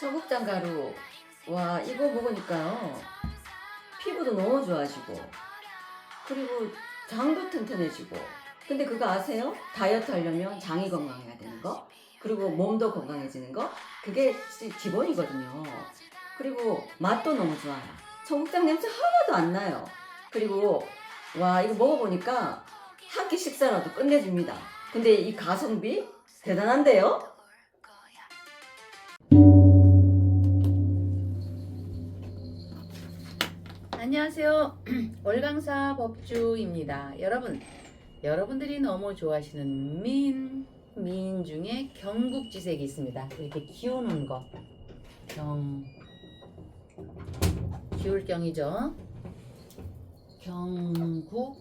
청국장 가루. 와, 이거 먹으니까요. 피부도 너무 좋아지고, 그리고 장도 튼튼해지고. 근데 그거 아세요? 다이어트 하려면 장이 건강해야 되는 거, 그리고 몸도 건강해지는 거. 그게 기본이거든요. 그리고 맛도 너무 좋아요. 청국장 냄새 하나도 안 나요. 그리고 와, 이거 먹어보니까 한 끼 식사라도 끝내줍니다. 근데 이 가성비 대단한데요? 안녕하세요. 월강사 법주입니다. 여러분들이 너무 좋아하시는 미인 중에 경국지색이 있습니다. 이렇게 기우는 거. 기울 경이죠. 경국지색.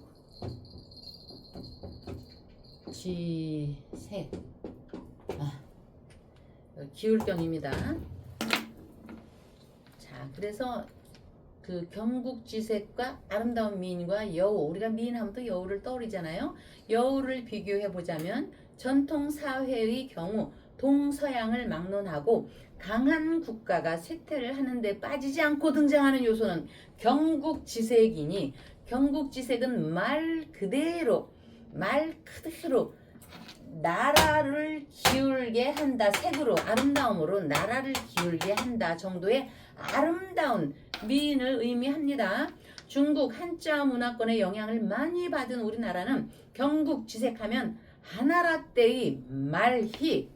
기울 경입니다. 자, 그래서 그 경국지색과 아름다운 미인과 여우, 우리가 미인하면 또 여우를 떠올리잖아요. 여우를 비교해 보자면 전통 사회의 경우 동서양을 막론하고 강한 국가가 쇠퇴를 하는데 빠지지 않고 등장하는 요소는 경국지색이니, 경국지색은 말 그대로 나라를 기울게 한다, 색으로 아름다움으로 나라를 기울게 한다 정도의 아름다운 미인을 의미합니다. 중국 한자 문화권의 영향을 많이 받은 우리나라는 경국지색하면 하나라 때의 말희,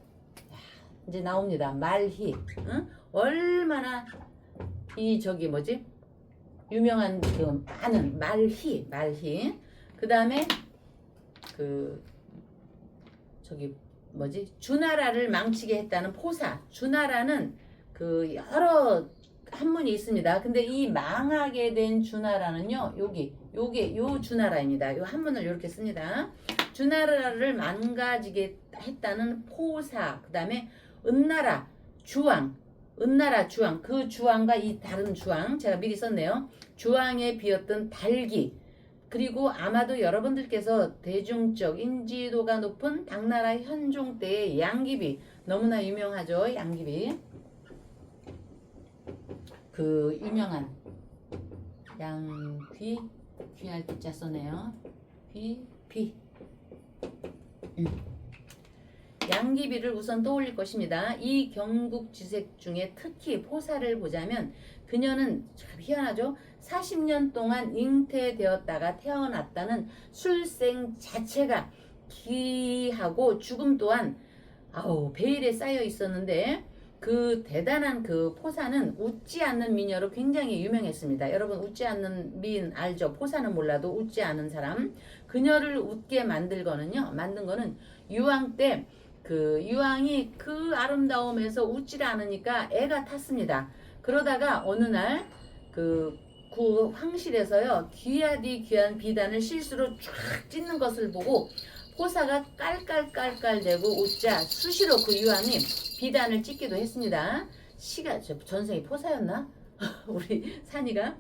이제 나옵니다. 말희. 응? 얼마나 유명한 그 많은 말희. 그 다음에 주나라를 망치게 했다는 포사. 주나라는 그 여러 한문이 있습니다. 근데 이 망하게 된 주나라는요, 요 주나라입니다. 요 한문을 이렇게 씁니다. 주나라를 망가지게 했다는 포사. 그 다음에 은나라 주왕. 그 주왕과 이 다른 주왕, 제가 미리 썼네요. 주왕에 비었던 달기. 그리고 아마도 여러분들께서 대중적 인지도가 높은 당나라 현종 때의 양귀비, 너무나 유명하죠. 양귀비. 그 유명한 양귀, 귀할 기자 써네요. 양귀비를 우선 떠올릴 것입니다. 이 경국지색 중에 특히 포사를 보자면 그녀는 참 희한하죠. 40년 동안 잉태되었다가 태어났다는 출생 자체가 기하고 죽음 또한 베일에 쌓여 있었는데, 그 대단한 그 포사는 웃지 않는 미녀로 굉장히 유명했습니다. 여러분, 웃지 않는 미인 알죠? 포사는 몰라도 웃지 않은 사람. 그녀를 웃게 만든 거는 유황 때 그 유황이 그 아름다움에서 웃지를 않으니까 애가 탔습니다. 그러다가 어느 날 그 황실에서요, 귀한 비단을 실수로 쫙 찢는 것을 보고 포사가 깔깔깔깔대고 웃자 수시로 그 유황이 비단을 찢기도 했습니다. 전생이 포사였나? 우리 산이가.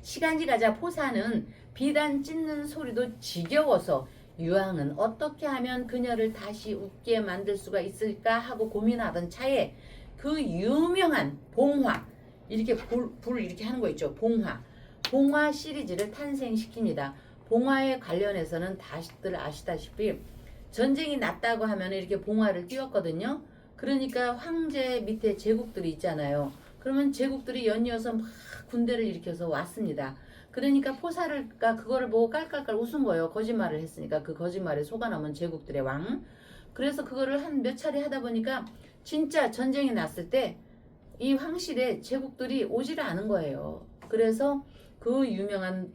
시간이 가자 포사는 비단 찢는 소리도 지겨워서 유황은 어떻게 하면 그녀를 다시 웃게 만들 수가 있을까 하고 고민하던 차에 그 유명한 봉화, 이렇게 불 이렇게 하는 거 있죠. 봉화 시리즈를 탄생시킵니다. 봉화에 관련해서는 다들 아시다시피 전쟁이 났다고 하면 이렇게 봉화를 띄웠거든요. 그러니까 황제 밑에 제국들이 있잖아요. 그러면 제국들이 연이어서 막 군대를 일으켜서 왔습니다. 그러니까 포사가 그거를 보고 깔깔깔 웃은 거예요. 거짓말을 했으니까. 그 거짓말에 속아남은 제국들의 왕. 그래서 그거를 한 몇 차례 하다 보니까 진짜 전쟁이 났을 때 이 황실에 제국들이 오지를 않은 거예요. 그래서 그 유명한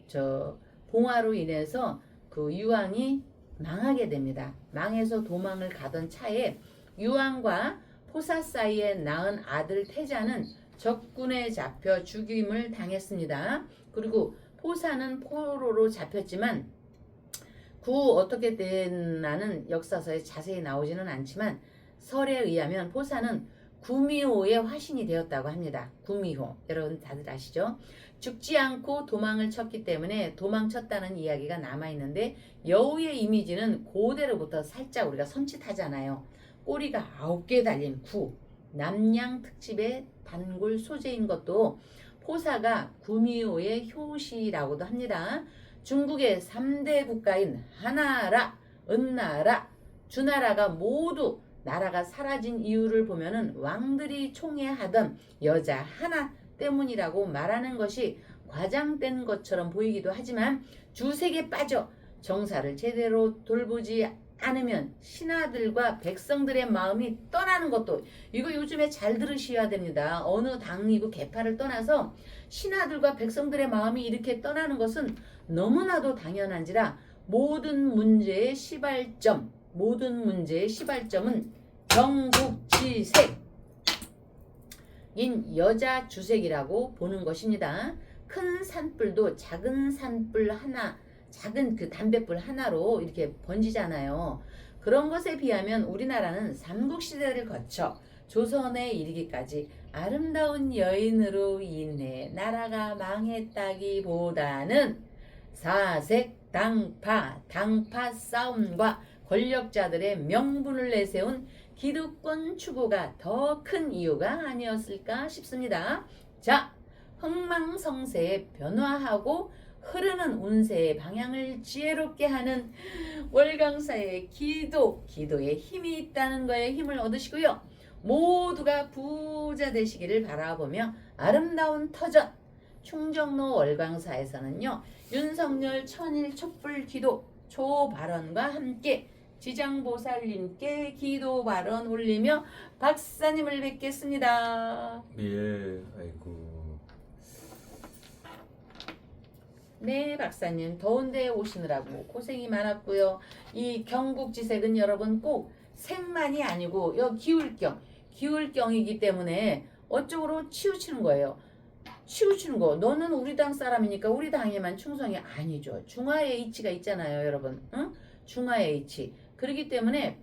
봉화로 인해서 그 유황이 망하게 됩니다. 망해서 도망을 가던 차에 유황과 포사 사이에 낳은 아들 태자는 적군에 잡혀 죽임을 당했습니다. 그리고 포사는 포로로 잡혔지만 어떻게 됐나는 역사서에 자세히 나오지는 않지만 설에 의하면 포사는 구미호의 화신이 되었다고 합니다. 구미호, 여러분 다들 아시죠? 죽지 않고 도망을 쳤기 때문에 도망쳤다는 이야기가 남아있는데, 여우의 이미지는 고대로부터 살짝 우리가 섬찟하잖아요. 꼬리가 9개 달린 구, 남양 특집의 단골 소재인 것도 포사가 구미호의 효시라고도 합니다. 중국의 3대 국가인 하나라, 은나라, 주나라가 모두 나라가 사라진 이유를 보면은 왕들이 총애하던 여자 하나 때문이라고 말하는 것이 과장된 것처럼 보이기도 하지만 주색에 빠져 정사를 제대로 돌보지 않으면 신하들과 백성들의 마음이 떠나는 것도, 이거 요즘에 잘 들으셔야 됩니다. 어느 당이고 계파를 떠나서 신하들과 백성들의 마음이 이렇게 떠나는 것은 너무나도 당연한지라 모든 문제의 시발점은 경국지색인 여자 주색이라고 보는 것입니다. 큰 산불도 작은 산불 하나, 작은 그 담뱃불 하나로 이렇게 번지잖아요. 그런 것에 비하면 우리나라는 삼국시대를 거쳐 조선에 이르기까지 아름다운 여인으로 인해 나라가 망했다기보다는 사색, 당파 싸움과 권력자들의 명분을 내세운 기득권 추구가 더 큰 이유가 아니었을까 싶습니다. 자, 흥망성쇠에 변화하고 흐르는 운세의 방향을 지혜롭게 하는 월강사의 기도에 힘이 있다는 거에 힘을 얻으시고요. 모두가 부자 되시기를 바라보며 아름다운 터전 충정로 월광사에서는요, 윤석열 천일 촛불 기도 초발언과 함께 지장보살님께 기도 발언 올리며 박사님을 뵙겠습니다. 예, 아이고. 네, 박사님 더운데 오시느라고 고생이 많았고요. 이 경국지색은 여러분 꼭 색만이 아니고 기울경이기 때문에 어쪽으로 치우치는 거예요. 치우치는 거. 너는 우리 당 사람이니까 우리 당에만 충성이 아니죠. 중화의 이치가 있잖아요, 여러분. 응? 중화의 이치. 그렇기 때문에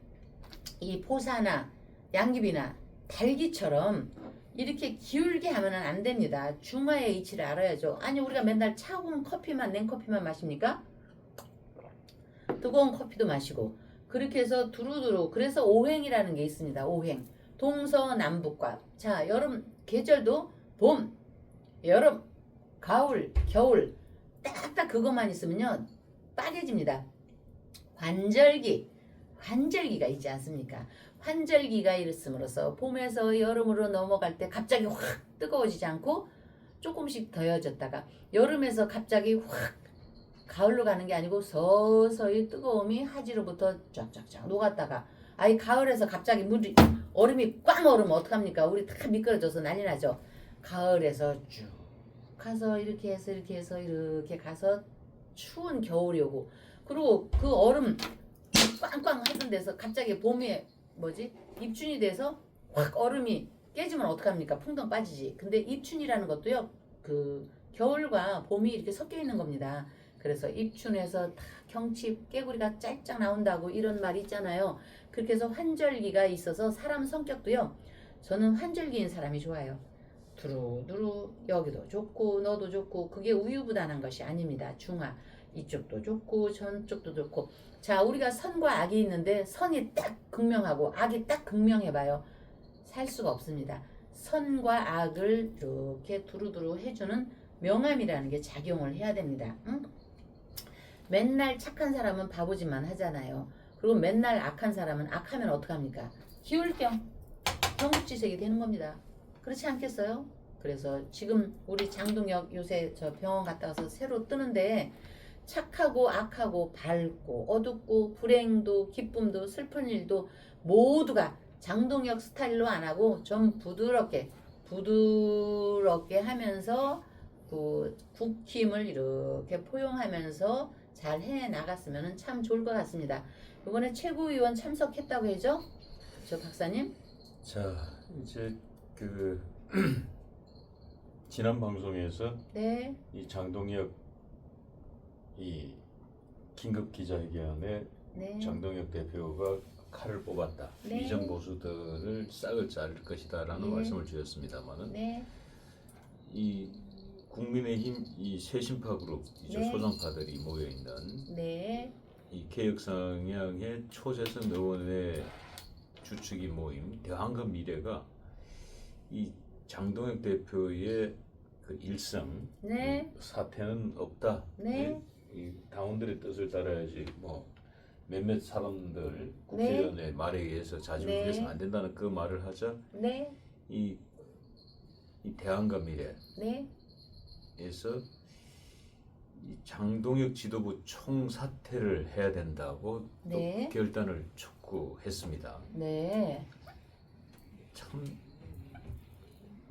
이 포사나 양귀비나 달기처럼 이렇게 기울게 하면 안 됩니다. 중화의 이치를 알아야죠. 아니, 우리가 맨날 차가운 커피만, 냉커피만 마십니까? 뜨거운 커피도 마시고. 그렇게 해서 두루두루. 그래서 오행이라는 게 있습니다. 오행. 동서남북과. 자, 여름 계절도 봄, 여름, 가을, 겨울. 딱딱 그것만 있으면요, 빠개집니다. 환절기가 있지 않습니까? 환절기가 있음으로써 봄에서 여름으로 넘어갈 때 갑자기 확 뜨거워지지 않고 조금씩 더워졌다가 여름에서 갑자기 확 가을로 가는 게 아니고 서서히 뜨거움이 하지로부터 쫙쫙쫙 녹았다가, 아이 가을에서 갑자기 얼음이 꽝 얼으면 어떡합니까? 우리 다 미끄러져서 난리 나죠. 가을에서 쭉 가서 이렇게 해서 이렇게 가서 추운 겨울이 오고, 그리고 그 얼음 꽝꽝 하던 데서 갑자기 봄에 입춘이 돼서 확 얼음이 깨지면 어떡합니까? 풍덩 빠지지. 근데 입춘이라는 것도요, 그 겨울과 봄이 이렇게 섞여 있는 겁니다. 그래서 입춘에서 다 경치 깨구리가 짤짝 나온다고 이런 말이 있잖아요. 그렇게 해서 환절기가 있어서 사람 성격도요, 저는 환절기인 사람이 좋아요. 두루두루 여기도 좋고 너도 좋고, 그게 우유부단한 것이 아닙니다. 중화. 이쪽도 좋고 저쪽도 좋고. 자, 우리가 선과 악이 있는데 선이 딱 극명하고 악이 딱 극명해봐요. 살 수가 없습니다. 선과 악을 이렇게 두루두루 해주는 명암이라는 게 작용을 해야 됩니다. 응? 맨날 착한 사람은 바보짓만 하잖아요. 그리고 맨날 악한 사람은 악하면 어떡합니까? 기울경, 경국지색이 되는 겁니다. 그렇지 않겠어요? 그래서 지금 우리 장동혁 요새 저 병원 갔다 와서 새로 뜨는데, 착하고 악하고 밝고 어둡고 불행도 기쁨도 슬픈 일도 모두가 장동혁 스타일로 안 하고 좀 부드럽게 하면서 그 국힘을 이렇게 포용하면서 잘 해나갔으면 참 좋을 것 같습니다. 이번에 최고위원 참석했다고 해죠? 저 박사님? 자, 이제 그 지난 방송에서 네. 이 장동혁 이 긴급 기자회견에 네. 장동혁 대표가 칼을 뽑았다. 네. 이전 보수들을 싹을 자를 것이다라는 네. 말씀을 주셨습니다만은, 네. 이 국민의힘 이 새신파 그룹, 이제 네. 소정파들이 모여 있는 네. 이 개혁 성향의 초재선 의원의 주축이 모임 대한급 미래가 이 장동혁 대표의 그 일상 네. 사태는 없다. 네. 이 당원들의 뜻을 따라야지 뭐 몇몇 사람들 국회의원의 말에 의해서 좌지우지해서 안 된다는 그 말을 하자 네. 이 대한과 미래에서 네. 이 장동혁 지도부 총사퇴를 해야 된다고 네. 또 결단을 촉구했습니다. 네. 참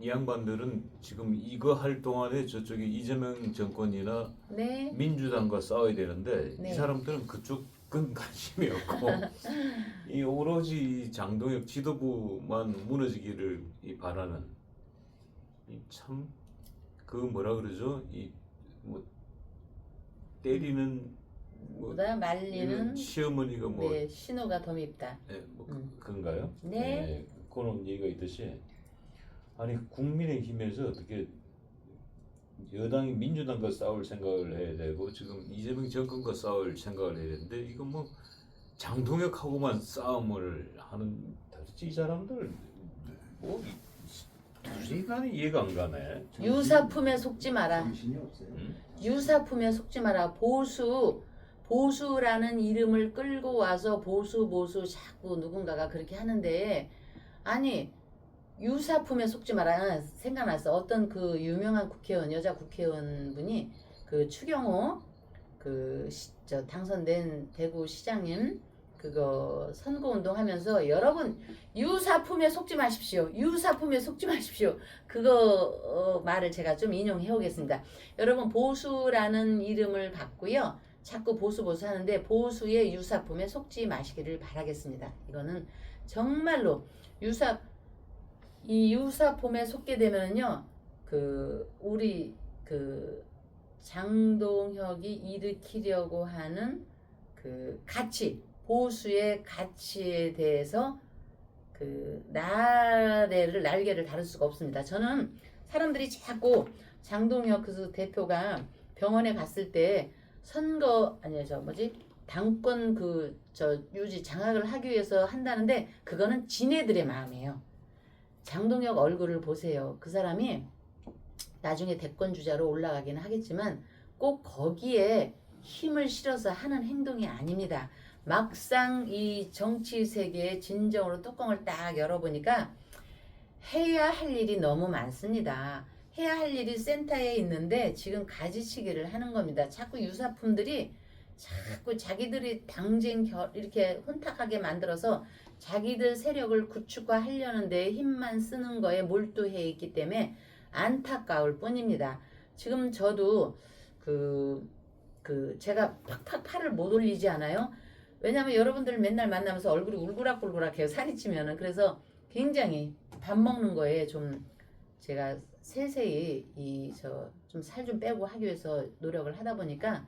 이 양반들은 지금 이거 할 동안에 저쪽에 이재명 정권이나 네. 민주당과 싸워야 되는데 네. 이 사람들은 그쪽은 관심이 없고 이 오로지 장동혁 지도부만 무너지기를 바라는 참 그 뭐라 그러죠? 이 뭐 때리는 뭐 보다 말리는 시어머니가 뭐 네, 신호가 더 밉다. 뭐 그런가요? 네. 그런 얘기가 있듯이 아니 국민의힘에서 어떻게 여당이 민주당과 싸울 생각을 해야 되고 지금 이재명 정권과 싸울 생각을 해야 되는데 이거 뭐 장동혁하고만 싸움을 하는 도대체 이 사람들 뭐 도저히 이해가 안 가네. 유사품에 속지 마라. 정신이 없어요. 유사품에 속지 마라. 보수라는 이름을 끌고 와서 보수 자꾸 누군가가 그렇게 하는데 아니 유사품에 속지 마라. 생각났어. 어떤 그 유명한 국회의원 여자 국회의원 분이 그 추경호 저 당선된 대구 시장님 그거 선거운동 하면서 여러분 유사품에 속지 마십시오. 유사품에 속지 마십시오. 그거 말을 제가 좀 인용해 오겠습니다. 여러분 보수라는 이름을 받고요. 자꾸 보수 하는데 보수의 유사품에 속지 마시기를 바라겠습니다. 이거는 정말로 이 유사품에 속게 되면요. 우리 장동혁이 일으키려고 하는 가치 보수의 가치에 대해서 날개를 다룰 수가 없습니다. 저는 사람들이 자꾸 장동혁 대표가 병원에 갔을 때 당권 유지 장악을 하기 위해서 한다는데 그거는 지네들의 마음이에요. 장동혁 얼굴을 보세요. 그 사람이 나중에 대권 주자로 올라가기는 하겠지만 꼭 거기에 힘을 실어서 하는 행동이 아닙니다. 막상 이 정치 세계에 진정으로 뚜껑을 딱 열어보니까 해야 할 일이 너무 많습니다. 해야 할 일이 센터에 있는데 지금 가지치기를 하는 겁니다. 자꾸 유사품들이 자꾸 자기들이 이렇게 혼탁하게 만들어서 자기들 세력을 구축화하려는 데 힘만 쓰는 거에 몰두해 있기 때문에 안타까울 뿐입니다. 지금 저도 제가 팍팍 팔을 못 올리지 않아요? 왜냐면 여러분들 맨날 만나면서 얼굴이 울그락불그락해요. 살이 찌면은. 그래서 굉장히 밥 먹는 거에 좀 제가 세세히 좀 살 좀 빼고 하기 위해서 노력을 하다 보니까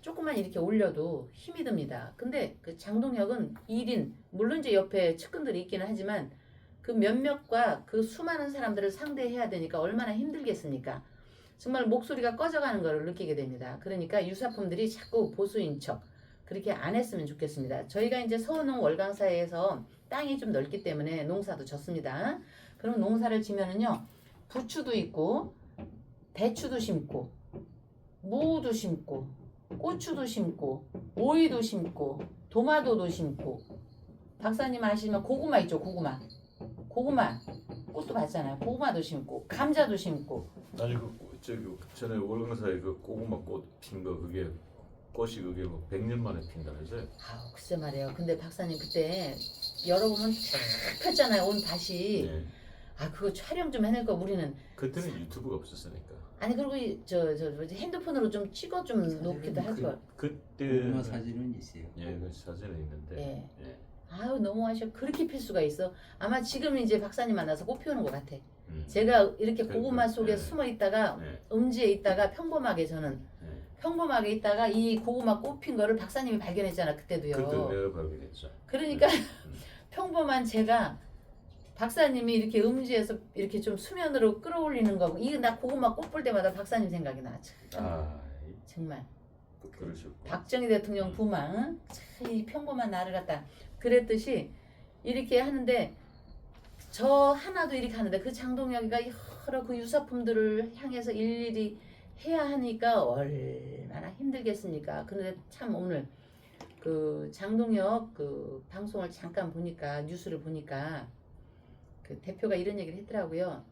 조금만 이렇게 올려도 힘이 듭니다. 근데 그 장동혁은 1인, 물론 이제 옆에 측근들이 있기는 하지만 그 몇몇과 그 수많은 사람들을 상대해야 되니까 얼마나 힘들겠습니까? 정말 목소리가 꺼져가는 걸 느끼게 됩니다. 그러니까 유사품들이 자꾸 보수인 척 그렇게 안 했으면 좋겠습니다. 저희가 이제 서운홍 월강사에서 땅이 좀 넓기 때문에 농사도 졌습니다. 그럼 농사를 지면은요, 부추도 있고, 배추도 심고, 무도 심고, 고추도 심고, 오이도 심고, 도마도도 심고, 박사님 아시면 고구마 있죠, 고구마. 꽃도 봤잖아요. 고구마도 심고, 감자도 심고. 아니 전에 월광사에 그 고구마 꽃 핀 거 그게 꽃이 그게 뭐 100년 만에 핀다면서요? 글쎄 말이에요. 근데 박사님 그때 열어보면 쫙 폈잖아요. 온 밭이. 네. 그거 촬영 좀 해낼 거 우리는. 그때는 유튜브가 없었으니까. 아니 그리고 핸드폰으로 좀 찍어 좀 놓기도 할 걸. 그때 고구마 사진은 있어요. 예, 그 사진은 있는데. 예. 예. 너무 하셔. 그렇게 필 수가 있어. 아마 지금 이제 박사님 만나서 꽃 피우는 것 같아. 제가 이렇게 고구마 속에 숨어 있다가 음지에 있다가 평범하게 있다가 이 고구마 꽃 핀 거를 박사님이 발견했잖아. 그때도요. 그때 내가 발견했죠. 그러니까 평범한 제가 박사님이 이렇게 음지에서 이렇게 좀 수면으로 끌어올리는 거, 이거 나 고구마 꽃 볼 때마다 박사님 생각이 나. 정말. 그러셨고. 박정희 대통령 부망, 이 평범한 나를 갖다 그랬듯이 이렇게 하는데 저 하나도 이렇게 하는데 그 장동혁이가 여러 그 유사품들을 향해서 일일이 해야 하니까 얼마나 힘들겠습니까? 그런데 참 오늘 그 장동혁 그 방송을 잠깐 보니까 뉴스를 보니까 그 대표가 이런 얘기를 했더라고요.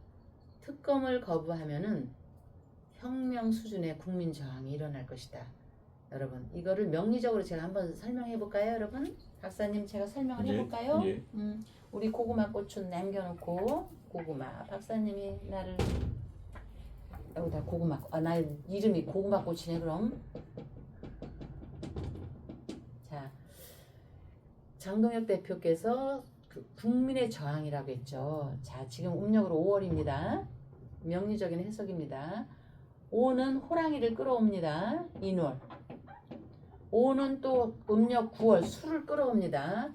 특검을 거부하면은 혁명 수준의 국민 저항이 일어날 것이다. 여러분 이거를 명리적으로 제가 한번 설명해 볼까요, 여러분? 박사님 제가 설명을 해볼까요? 예. 우리 고구마 꽃은 남겨놓고 고구마 박사님이 나를 여기다 고구마 나 이름이 고구마 꽃이네 그럼. 자 장동혁 대표께서 그 국민의 저항이라고 했죠. 자 지금 음력으로 5월입니다. 명리적인 해석입니다. 5는 호랑이를 끌어옵니다. 인월. 5는 또 음력 9월 수를 끌어옵니다.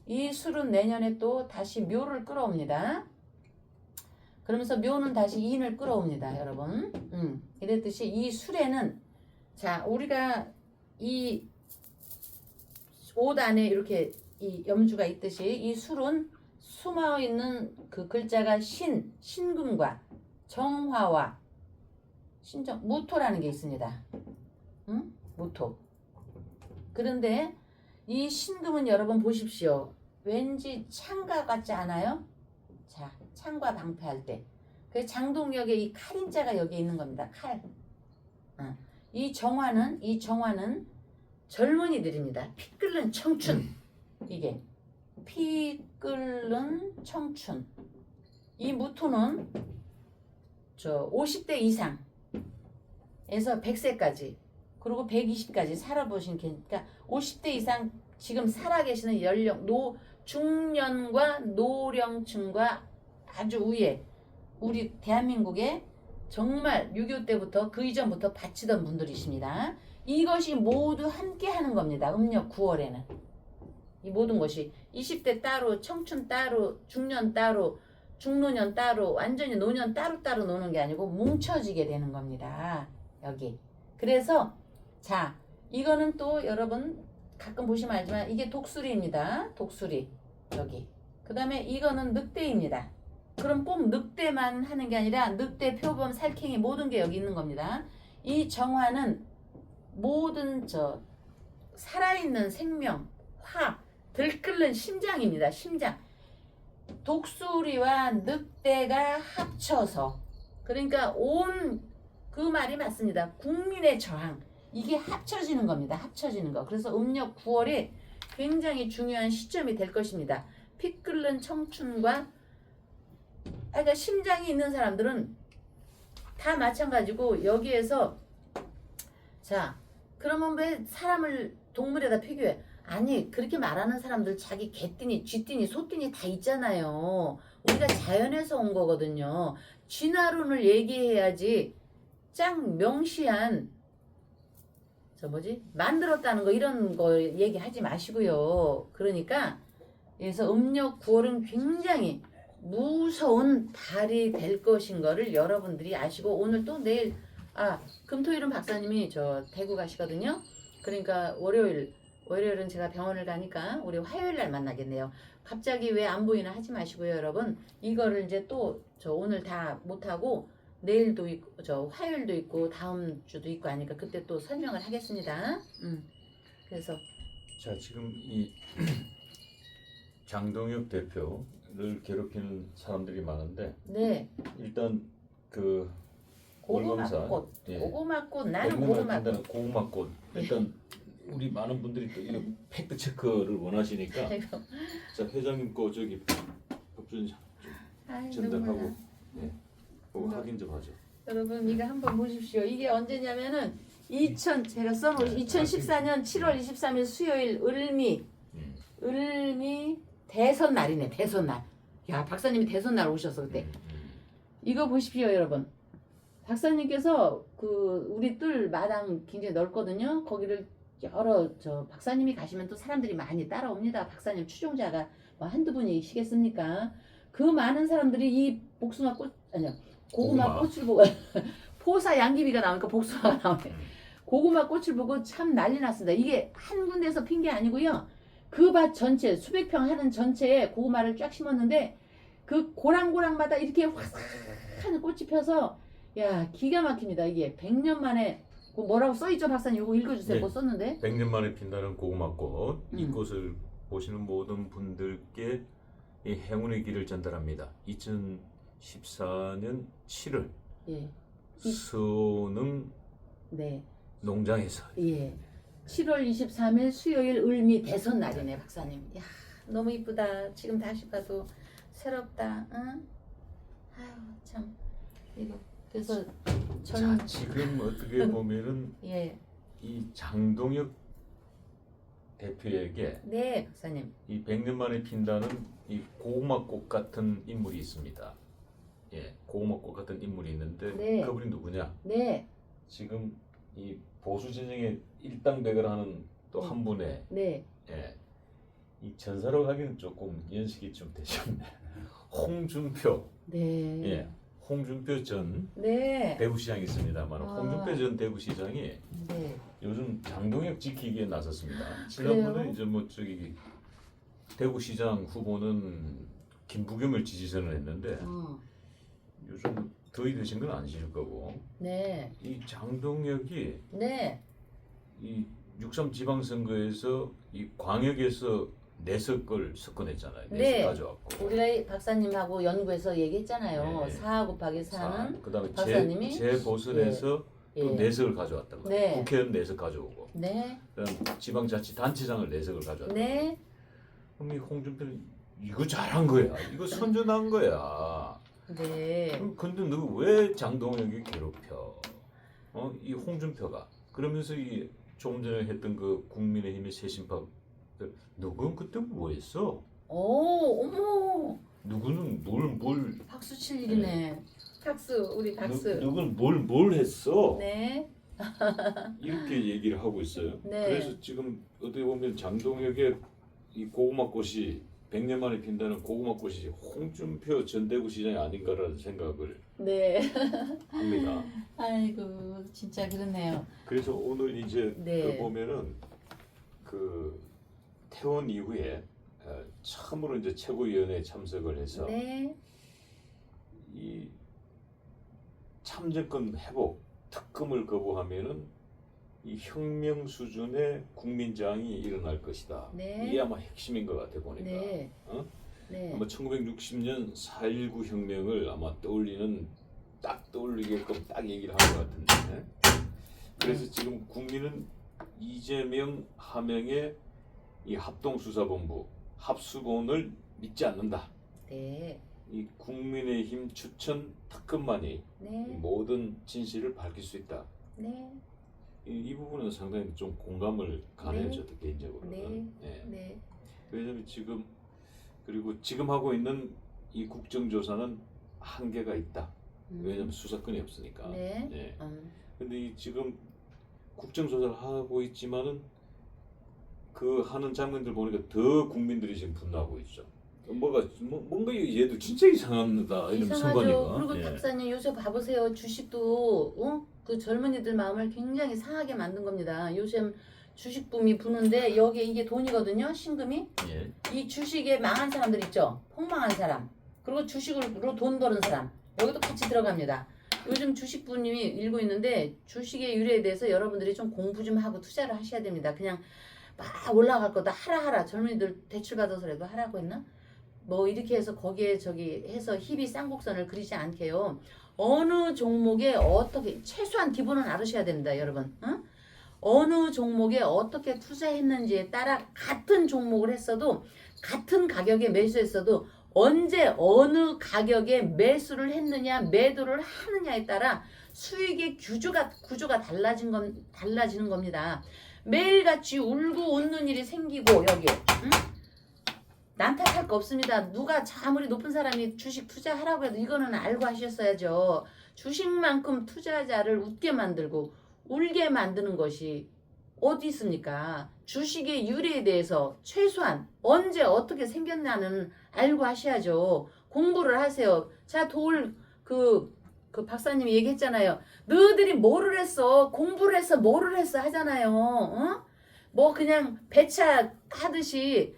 이 수는 내년에 또 다시 묘를 끌어옵니다. 그러면서 묘는 다시 인을 끌어옵니다, 여러분. 이랬듯이 이 술에는 자 우리가 이 옷 안에 이렇게 이 염주가 있듯이 이 술은 숨어 있는 그 글자가 신금과 정화와 무토라는 게 있습니다. 무토. 그런데 이 신금은 여러분 보십시오. 왠지 창과 같지 않아요? 자, 창과 방패할 때. 그 장동혁의 이 칼인자가 여기 있는 겁니다. 칼. 이 정화는 젊은이들입니다. 피 끓는 청춘. 이게 피 끓는 청춘. 이 무토는 저 50대 이상에서 100세까지 그리고 120까지 살아보신 그러니까 50대 이상 지금 살아계시는 연령 중년과 노령층과 아주 위에 우리 대한민국에 정말 6.25 때부터 그 이전부터 바치던 분들이십니다. 이것이 모두 함께 하는 겁니다. 음력 9월에는 이 모든 것이 20대 따로 청춘 따로 중년 따로 중노년 따로 완전히 노년 따로따로 노는 게 아니고 뭉쳐지게 되는 겁니다. 여기 그래서 자 이거는 또 여러분 가끔 보시면 알지만 이게 독수리입니다. 독수리 여기 그 다음에 이거는 늑대입니다. 그럼 꼭 늑대만 하는 게 아니라 늑대, 표범, 살쾡이 모든 게 여기 있는 겁니다. 이 정화는 모든 살아있는 생명, 들끓는 심장입니다. 심장. 독수리와 늑대가 합쳐서 그러니까 그 말이 맞습니다. 국민의 저항. 이게 합쳐지는 겁니다. 합쳐지는 거. 그래서 음력 9월이 굉장히 중요한 시점이 될 것입니다. 피 끓는 청춘과 그러니까 심장이 있는 사람들은 다 마찬가지고 여기에서 자 그러면 왜 사람을 동물에다 비교해? 아니 그렇게 말하는 사람들 자기 개띠니 쥐띠니 소띠니 다 있잖아요. 우리가 자연에서 온 거거든요. 쥐나룬을 얘기해야지 짱 명시한 만들었다는 거 이런 거 얘기하지 마시고요. 그러니까 그래서 음력 9월은 굉장히 무서운 달이 될 것인 거를 여러분들이 아시고 오늘 또 내일 금토일은 박사님이 대구 가시거든요. 그러니까 월요일은 제가 병원을 가니까 우리 화요일 날 만나겠네요. 갑자기 왜 안 보이나 하지 마시고요, 여러분. 이거를 이제 또 오늘 다 못하고 내일도 있고 화요일도 있고 다음 주도 있고 하니까 그때 또 설명을 하겠습니다. 그래서 자 지금 이 장동혁 대표를 괴롭히는 사람들이 많은데 네 일단 그 고구마꽃 예. 고구마꽃 나는 고구마꽃 고구마꽃 일단 우리 많은 분들이 또 이 팩트 체크를 원하시니까 자 회장님 거 저기 법준 전달하고 그거 확인 좀 하죠. 여러분 이거 한번 보십시오. 이게 언제냐면은 제가 써놓은 2014년 7월 23일 수요일 을미 대선 날이네. 대선 날. 야 박사님이 대선 날 오셨어 그때. 이거 보십시오 여러분. 박사님께서 우리 뜰 마당 굉장히 넓거든요. 거기를 박사님이 가시면 또 사람들이 많이 따라옵니다. 박사님 추종자가 한두 분이시겠습니까? 그 많은 사람들이 이 고구마 꽃을 보고 포사 양귀비가 나오니까 복숭아가 나오네. 고구마 꽃을 보고 참 난리 났습니다. 이게 한 군데서 핀 게 아니고요. 그 밭 전체 수백 평 하는 전체에 고구마를 쫙 심었는데 그 고랑고랑마다 이렇게 화사한 꽃이 펴서 야 기가 막힙니다. 이게 100년 만에 그 뭐라고 써있죠 박사님? 이거 읽어주세요. 네. 뭐 썼는데? 100년 만에 핀다는 고구마꽃. 이 음. 꽃을 보시는 모든 분들께 이 행운의 길을 전달합니다. 2014년 7월 예. 서능 네. 농장에서 예. 7월 23일 수요일 을미 대선 날이네 박사님. 야 너무 이쁘다. 지금 다시 봐도 새롭다. 응? 아유 참 이거 그래서 저는 자, 지금 어떻게 보면은 예. 이 장동혁 대표에게 네 박사님. 이 100년 만에 핀다는 이 고구마꽃 같은 인물이 있습니다. 예, 고구마꽃 같은 인물이 있는데 네. 그분이 누구냐? 네. 지금 이 보수 진영의 일당백을 하는 또 한 분의 네. 예, 이 전사로 가기는 조금 연식이 좀 되셨네. 홍준표, 네. 예, 홍준표 전 네. 대구시장이 있습니다만 아. 홍준표 전 대구시장이 네. 요즘 장동혁 지키기에 나섰습니다. 그래요? 지난번에 이제 뭐 저기 대구시장 후보는 김부겸을 지지선을 했는데 요즘 더위 드신 건 아니실 거고 네. 이 장동혁이 네. 이 6.3 지방선거에서 이 광역에서 4석을 석권했잖아요. 4석 네. 가져왔고 우리가 박사님하고 연구해서 얘기했잖아요. 네. 4 곱하기 4는 그다음에 박사님이 재보선에서 예. 또 4석을 가져왔단 말이에요. 네. 국회의원 4석 가져오고 네. 그다음 지방자치단체장을 4석을 가져왔다. 네. 그럼 이 홍준표는 이거 잘한 거야. 이거 선전한 거야. 네. 근데 너 왜 장동혁이 괴롭혀? 이 홍준표가 그러면서 이 조금 전에 했던 그 국민의힘의 새심파 누군 그때 뭐 했어? 오, 어머. 누구는 뭘 박수 칠 일이네. 박수, 우리 박수. 누군 뭘 했어? 네. 이렇게 얘기를 하고 있어요. 네. 그래서 지금 어떻게 보면 장동혁의 이 고구마꽃이 100년 만에 핀다는 고구마꽃이 홍준표 전대구시장이 아닌가라는 생각을 네. 합니다. 아이고, 진짜 그렇네요. 그래서 오늘 이제 네. 보면은 그 퇴원 이후에 처음으로 이제 최고위원회에 참석을 해서 네. 이 참정권 회복 특검을 거부하면은 이 혁명 수준의 국민장이 일어날 것이다. 네. 이게 아마 핵심인 것 같아 보니까. 네. 어? 네. 아마 1960년 4.19 혁명을 아마 딱 떠올리게끔 딱 얘기를 한 것 같은데. 그래서 지금 국민은 이재명 하명의 이 합동수사본부 합수본을 믿지 않는다. 네. 이 국민의힘 추천 특검만이 네. 모든 진실을 밝힐 수 있다. 네. 이 부분은 상당히 좀 공감을 가네요. 네. 저도 개인적으로는. 네. 예. 네. 왜냐하면 지금 하고 있는 이 국정조사는 한계가 있다. 왜냐하면 수사권이 없으니까. 네. 예. 근데 이 지금 국정조사를 하고 있지만은 그 하는 장면들 보니까 더 국민들이 지금 분노하고 있죠. 뭔가 얘도 진짜 이상합니다. 이런 이상하죠. 선관위가. 그리고 예. 박사님 요새 봐보세요. 주식도 그 젊은이들 마음을 굉장히 상하게 만든 겁니다. 요즘 주식 붐이 부는데 여기에 이게 돈이거든요. 신금이. 예. 이 주식에 망한 사람들 있죠. 폭망한 사람. 그리고 주식으로 돈 버는 사람. 여기도 같이 들어갑니다. 요즘 주식 붐이 일고 있는데 주식의 유래에 대해서 여러분들이 좀 공부 좀 하고 투자를 하셔야 됩니다. 그냥 막 올라갈 거다 하라. 젊은이들 대출 받아서라도 하라고 했나? 뭐 이렇게 해서 거기에 저기 해서 희비 쌍곡선을 그리지 않게요. 어느 종목에 어떻게 최소한 기본은 알으셔야 됩니다, 여러분. 응? 어느 종목에 어떻게 투자했는지에 따라 같은 종목을 했어도 같은 가격에 매수했어도 언제 어느 가격에 매수를 했느냐 매도를 하느냐에 따라 수익의 구조가 달라지는 겁니다. 매일같이 울고 웃는 일이 생기고 여기 응? 난탓할 거 없습니다. 누가 아무리 높은 사람이 주식 투자하라고 해도 이거는 알고 하셨어야죠. 주식만큼 투자자를 웃게 만들고 울게 만드는 것이 어디 있습니까? 주식의 유래에 대해서 최소한 언제 어떻게 생겼나는 알고 하셔야죠. 공부를 하세요. 자, 그 박사님이 얘기했잖아요. 너희들이 뭐를 했어? 공부를 했어? 뭐를 했어? 하잖아요. 어? 뭐 그냥 배차 하듯이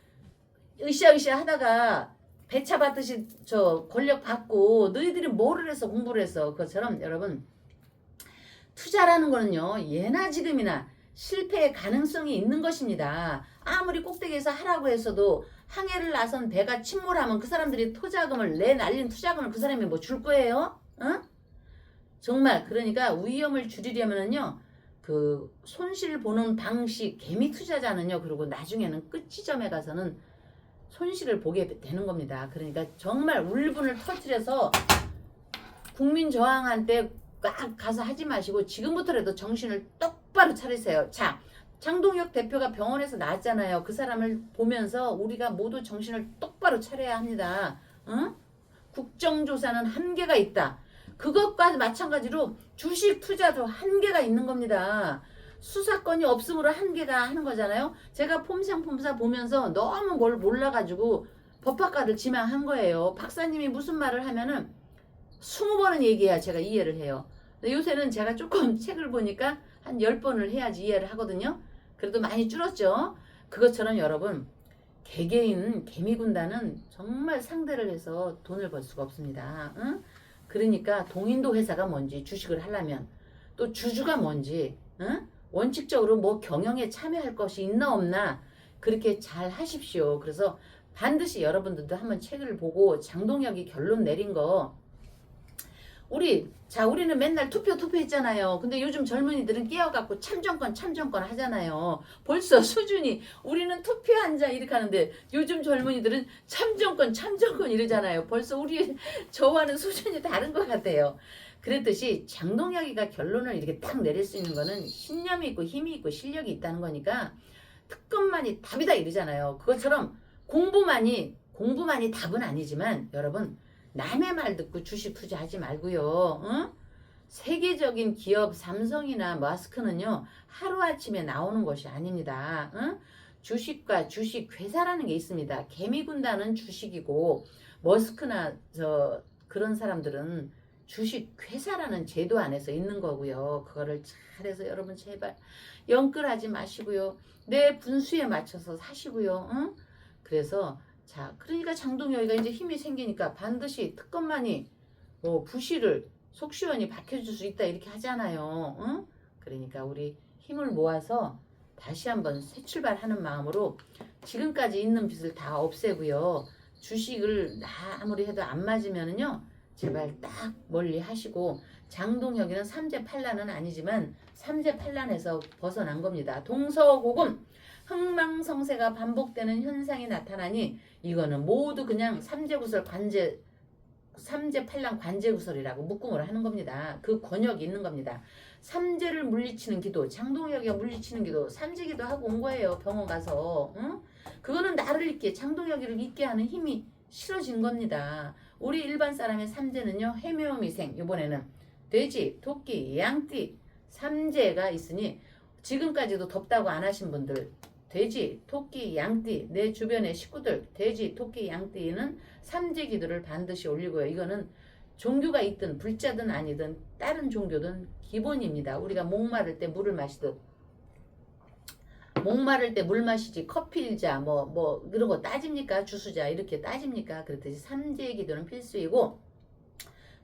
으쌰으쌰 하다가 배차 받듯이 저 권력 받고 너희들이 뭐를 해서 공부를 해서 그것처럼 여러분 투자라는 거는요 예나 지금이나 실패의 가능성이 있는 것입니다. 아무리 꼭대기에서 하라고 해서도 항해를 나선 배가 침몰하면 그 사람들이 투자금을 날린 투자금을 그 사람이 뭐 줄 거예요? 어? 정말 그러니까 위험을 줄이려면은요 그 손실 보는 방식 개미 투자자는요 그리고 나중에는 끝 지점에 가서는 손실을 보게 되는 겁니다. 그러니까 정말 울분을 터뜨려서 국민 저항한테 꽉 가서 하지 마시고 지금부터라도 정신을 똑바로 차리세요. 자, 장동혁 대표가 병원에서 나왔잖아요. 그 사람을 보면서 우리가 모두 정신을 똑바로 차려야 합니다. 어? 국정조사는 한계가 있다. 그것과 마찬가지로 주식 투자도 한계가 있는 겁니다. 수사권이 없으므로 한계가 하는 거잖아요. 제가 폼생폼사 보면서 너무 뭘 몰라가지고 법학과를 지망한 거예요. 박사님이 무슨 말을 하면은 20번은 얘기해야 제가 이해를 해요. 근데 요새는 제가 조금 책을 보니까 한 10번을 해야지 이해를 하거든요. 그래도 많이 줄었죠. 그것처럼 여러분 개개인 개미군단은 정말 상대를 해서 돈을 벌 수가 없습니다. 응? 그러니까 동인도 회사가 뭔지 주식을 하려면 또 주주가 뭔지 응? 원칙적으로 뭐 경영에 참여할 것이 있나 없나 그렇게 잘 하십시오. 그래서 반드시 여러분들도 한번 책을 보고 장동혁이 결론 내린 거 우리는 맨날 투표 했잖아요. 근데 요즘 젊은이들은 끼어갖고 참정권 하잖아요. 벌써 수준이 우리는 투표한자 이렇게 하는데 요즘 젊은이들은 참정권 이러잖아요. 벌써 저와는 수준이 다른 것 같아요. 그랬듯이 장동혁이가 결론을 이렇게 딱 내릴 수 있는 거는 신념이 있고 힘이 있고 실력이 있다는 거니까 특검만이 답이다 이러잖아요. 그것처럼 공부만이 답은 아니지만 여러분 남의 말 듣고 주식 투자하지 말고요. 응? 세계적인 기업 삼성이나 마스크는요. 하루아침에 나오는 것이 아닙니다. 응? 주식과 주식 회사라는 게 있습니다. 개미군단은 주식이고 머스크나 그런 사람들은 주식 회사라는 제도 안에서 있는 거고요. 그거를 잘해서 여러분 제발 영끌하지 마시고요. 내 분수에 맞춰서 사시고요. 응? 그래서 자, 그러니까 장동혁이가 이제 힘이 생기니까 반드시 특검만이 부실을 속 시원히 밝혀줄 수 있다 이렇게 하잖아요. 응? 그러니까 우리 힘을 모아서 다시 한번 새 출발하는 마음으로 지금까지 있는 빚을 다 없애고요. 주식을 아무리 해도 안 맞으면은요. 제발 딱 멀리 하시고 장동혁이는 삼재팔란은 아니지만 삼재팔란에서 벗어난 겁니다. 동서고금 흥망성쇠가 반복되는 현상이 나타나니 이거는 모두 그냥 삼재팔란 관제구설이라고 묶음을 하는 겁니다. 그 권역이 있는 겁니다. 삼재를 물리치는 기도, 장동혁이가 물리치는 기도, 삼재기도 하고 온 거예요. 병원 가서. 응? 그거는 나를 잊게, 장동혁이를 잊게 하는 힘이 실어진 겁니다. 우리 일반 사람의 삼재는요. 해묘미생, 이번에는 돼지, 토끼, 양띠, 삼재가 있으니 지금까지도 덥다고 안 하신 분들 돼지, 토끼, 양띠, 내 주변의 식구들 돼지, 토끼, 양띠는 삼재 기도를 반드시 올리고요. 이거는 종교가 있든 불자든 아니든 다른 종교든 기본입니다. 우리가 목마를 때 물을 마시듯 목마를 때 물 마시지 커피일자 뭐 그런 거 따집니까? 주수자 이렇게 따집니까? 그렇듯이 삼재 기도는 필수이고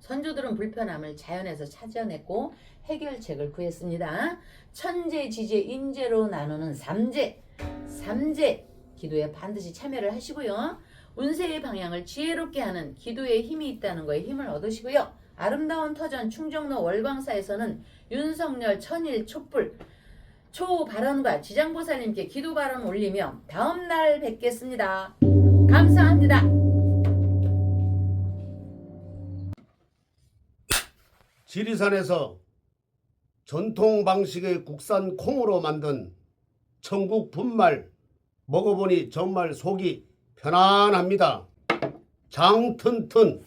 선조들은 불편함을 자연에서 찾아냈고 해결책을 구했습니다. 천재, 지재, 인재로 나누는 삼재 기도에 반드시 참여를 하시고요. 운세의 방향을 지혜롭게 하는 기도에 힘이 있다는 거에 힘을 얻으시고요. 아름다운 터전 충정로 월광사에서는 윤석열 천일 촛불 초발언과 지장보살님께 기도 발언 올리며 다음날 뵙겠습니다. 감사합니다. 지리산에서 전통 방식의 국산 콩으로 만든 천국 분말 먹어보니 정말 속이 편안합니다. 장 튼튼,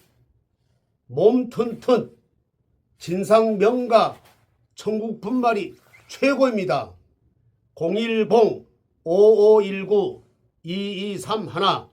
몸 튼튼, 진상 명가 천국 분말이 최고입니다. 010-5519-2231